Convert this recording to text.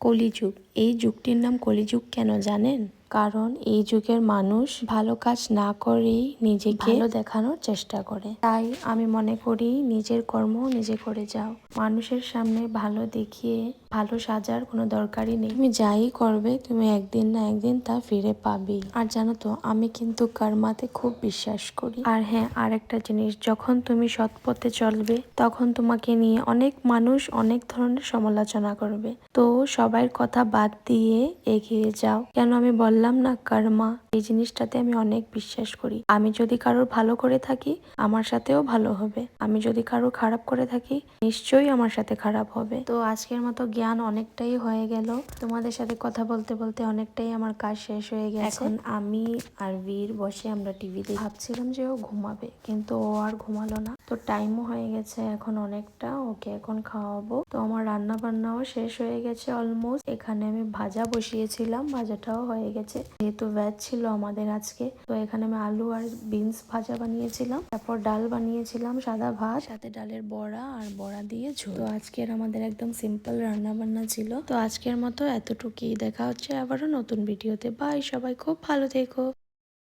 কলিযুগ। এই যুগটির নাম কলিযুগ কেন জানেন? কারণ এই যুগের মানুষ ভালো কাজ না করেই নিজেকে ভালো দেখানোর চেষ্টা করে। তাই আমি মনে করি নিজের কর্ম নিজে করে যাও। মানুষের সামনে ভালো দেখিয়ে ভালো সাজার কোনো দরকারই নেই। তুমি যাই করবে তুমি একদিন না একদিন তা ফিরে পাবে। আর জানো তো আমি কিন্তু কার্মাতে খুব বিশ্বাস করি। আর হ্যাঁ, আর একটা জিনিস, যখন তুমি সৎ পথে চলবে তখন তোমাকে নিয়ে অনেক মানুষ অনেক ধরনের সমালোচনা করবে। তো সবার কথা বাদ দিয়ে এগিয়ে যাও। কেন আমি বললাম না কার্মা, এই জিনিসটাতে আমি অনেক বিশ্বাস করি। আমি যদি কারোর ভালো করে থাকি আমার সাথেও ভালো হবে, আমি যদি কারোর খারাপ করে থাকি নিশ্চয়ই আমার সাথে খারাপ হবে। তো আজকের মতো জ্ঞান অনেকটাই হয়ে গেল। তোমাদের সাথে কথা বলতে বলতে অনেকটাই আমার কাজ শেষ হয়ে গেছে। এখন আমি আর বীর বসে আমরা টিভিতে ভাবছিলাম যে ও ঘুমাবে, কিন্তু ও আর ঘুমালো না। তো টাইমও হয়ে গেছে এখন অনেকটা, ওকে এখন খাওয়াবো। তো আমার রান্না বান্নাও শেষ হয়ে গেছে অলমোস্ট। এখানে আমি ভাজা বসিয়েছিলাম, ভাজাটাও হয়ে গেছে যেহেতু ভেজ ছিল আমাদের আজকে। তো এখানে আমি আলু আর বিনস ভাজা বানিয়েছিলাম, তারপর ডাল বানিয়েছিলাম, সাদা ভাত, সাথে ডালের বড়া আর বড়া দিয়ে ঝোল। তো আজকের আমাদের একদম সিম্পল রান্না বান্না ছিল। তো আজকের মতো এতটুকুই, দেখা হচ্ছে আবারও নতুন ভিডিওতে। বাই, সবাই খুব ভালো থেকো।